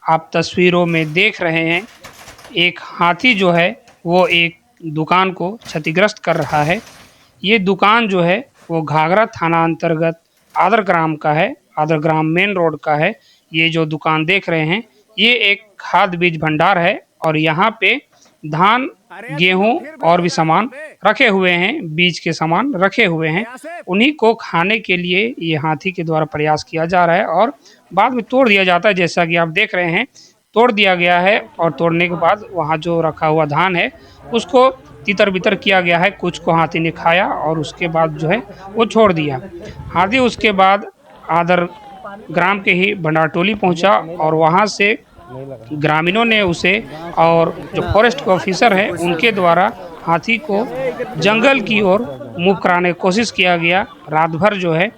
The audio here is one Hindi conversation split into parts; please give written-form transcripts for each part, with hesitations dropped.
आप तस्वीरों में देख रहे हैं, एक हाथी जो है वो एक दुकान को क्षतिग्रस्त कर रहा है। ये दुकान जो है वो घाघरा थाना अंतर्गत आदर ग्राम का है, आदर ग्राम मेन रोड का है। ये जो दुकान देख रहे हैं ये एक खाद बीज भंडार है और यहाँ पे धान, गेहूं और भी सामान रखे हुए हैं, बीज के सामान रखे हुए हैं। उन्हीं को खाने के लिए ये हाथी के द्वारा प्रयास किया जा रहा है और बाद में तोड़ दिया जाता है। जैसा कि आप देख रहे हैं, तोड़ दिया गया है और तोड़ने के बाद वहाँ जो रखा हुआ धान है उसको तितर-बितर किया गया है। कुछ को हाथी ने खाया और उसके बाद जो है वो छोड़ दिया। हाथी उसके बाद आदर ग्राम के ही भंडारटोली पहुंचा और वहां से ग्रामीणों ने उसे और जो फॉरेस्ट के ऑफिसर हैं उनके द्वारा हाथी को जंगल की ओर मूव कराने की कोशिश किया गया। रात भर जो है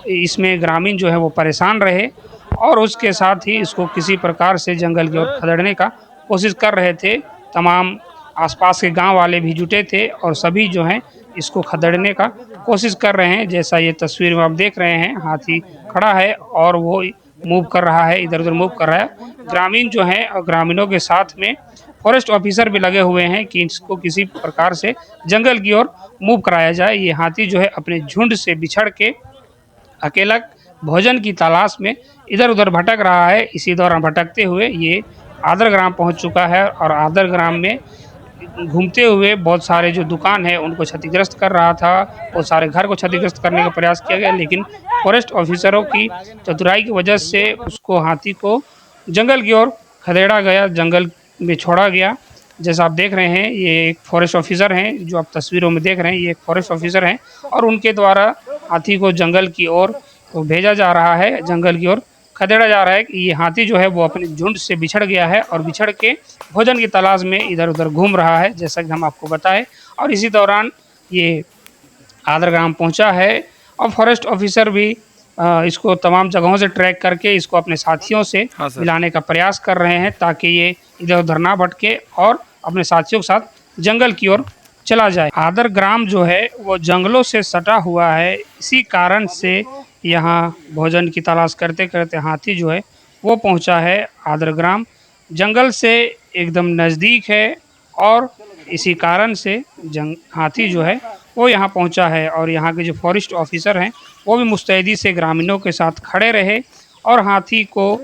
इसमें ग्रामीण जो है वो परेशान रहे और उसके साथ ही इसको किसी प्रकार से जंगल की ओर खदेड़ने का कोशिश कर रहे थे। तमाम आसपास के गांव वाले भी जुटे थे और सभी जो हैं इसको खदेड़ने का कोशिश कर रहे हैं। जैसा ये तस्वीर में आप देख रहे हैं, हाथी खड़ा है और वो मूव कर रहा है, इधर उधर मूव कर रहा है। ग्रामीण जो हैं और ग्रामीणों के साथ में फॉरेस्ट ऑफिसर भी लगे हुए हैं कि इसको किसी प्रकार से जंगल की ओर मूव कराया जाए। ये हाथी जो है अपने झुंड से बिछड़ के अकेला भोजन की तलाश में इधर उधर भटक रहा है। इसी दौरान भटकते हुए ये आदर ग्राम पहुंच चुका है और आदर ग्राम में घूमते हुए बहुत सारे जो दुकान है उनको क्षतिग्रस्त कर रहा था। बहुत सारे घर को क्षतिग्रस्त करने का प्रयास किया गया, लेकिन फॉरेस्ट ऑफिसरों की चतुराई की वजह से उसको हाथी को जंगल की ओर खदेड़ा गया, जंगल में छोड़ा गया। जैसा आप देख रहे हैं ये एक फॉरेस्ट ऑफिसर हैं, जो आप तस्वीरों में देख रहे हैं ये एक फॉरेस्ट ऑफिसर हैं और उनके द्वारा हाथी को जंगल की ओर तो भेजा जा रहा है, जंगल की ओर खदेड़ा जा रहा है कि ये हाथी जो है वो अपने झुंड से बिछड़ गया है और बिछड़ के भोजन की तलाश में इधर उधर घूम रहा है, जैसा कि हम आपको बताएं। और इसी दौरान ये आदर ग्राम पहुंचा है और फॉरेस्ट ऑफिसर भी इसको तमाम जगहों से ट्रैक करके इसको अपने साथियों से मिलाने का प्रयास कर रहे हैं ताकि ये इधर उधर ना भटके और अपने साथियों के साथ जंगल की ओर चला जाए। आदर ग्राम जो है वो जंगलों से सटा हुआ है, इसी कारण से यहाँ भोजन की तलाश करते करते हाथी जो है वो पहुँचा है। आदर ग्राम जंगल से एकदम नज़दीक है और इसी कारण से हाथी जो है वो यहाँ पहुँचा है और यहाँ के जो फॉरेस्ट ऑफिसर हैं वो भी मुस्तैदी से ग्रामीणों के साथ खड़े रहे और हाथी को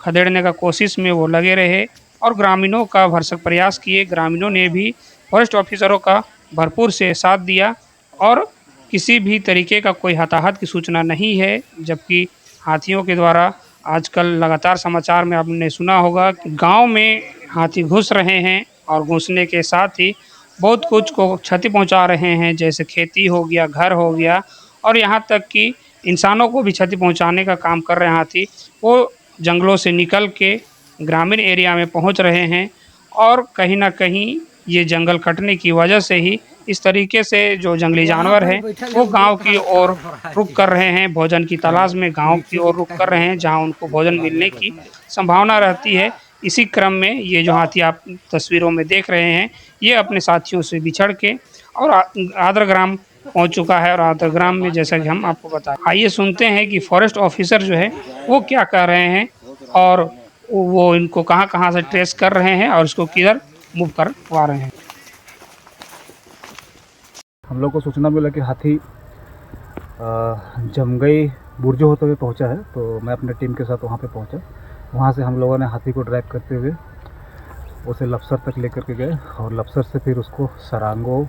खदेड़ने का कोशिश में वो लगे रहे और ग्रामीणों का भरसक प्रयास किए। ग्रामीणों ने भी फॉरेस्ट ऑफिसरों का भरपूर से साथ दिया और किसी भी तरीके का कोई हताहत की सूचना नहीं है। जबकि हाथियों के द्वारा आजकल लगातार समाचार में आपने सुना होगा कि गांव में हाथी घुस रहे हैं और घुसने के साथ ही बहुत कुछ को क्षति पहुंचा रहे हैं, जैसे खेती हो गया, घर हो गया और यहाँ तक कि इंसानों को भी क्षति पहुंचाने का काम कर रहे हैं हाथी। वो जंगलों से निकल के ग्रामीण एरिया में पहुंच रहे हैं और कहीं ना कहीं ये जंगल कटने की वजह से ही इस तरीके से जो जंगली जानवर हैं वो गांव की ओर रुख कर रहे हैं, भोजन की तलाश में गांव की ओर रुख कर रहे हैं जहां उनको भोजन मिलने की संभावना रहती है। इसी क्रम में ये जो हाथी आप तस्वीरों में देख रहे हैं ये अपने साथियों से बिछड़ के और आदर ग्राम पहुंच चुका है। और आदर ग्राम में जैसा कि हम आपको बताएं, आइए सुनते हैं कि फॉरेस्ट ऑफिसर जो है वो क्या कर रहे हैं और वो इनको कहां कहां से ट्रेस कर रहे हैं और इसको किधर मूव करवा रहे हैं। हम लोग को सूचना मिला कि हाथी जमगई बुर्जो होते हुए पहुंचा है, तो मैं अपने टीम के साथ वहां पे पहुंचा। वहां से हम लोगों ने हाथी को ड्राइव करते हुए उसे लपसर तक लेकर के गए और लपसर से फिर उसको सरांगो,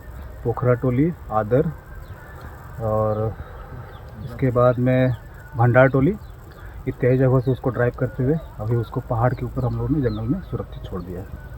पोखरा टोली, आदर और इसके बाद में भंडार टोली इत्यादि जगहों से उसको ड्राइव करते हुए अभी उसको पहाड़ के ऊपर हम लोगों ने जंगल में सुरक्षित छोड़ दिया है।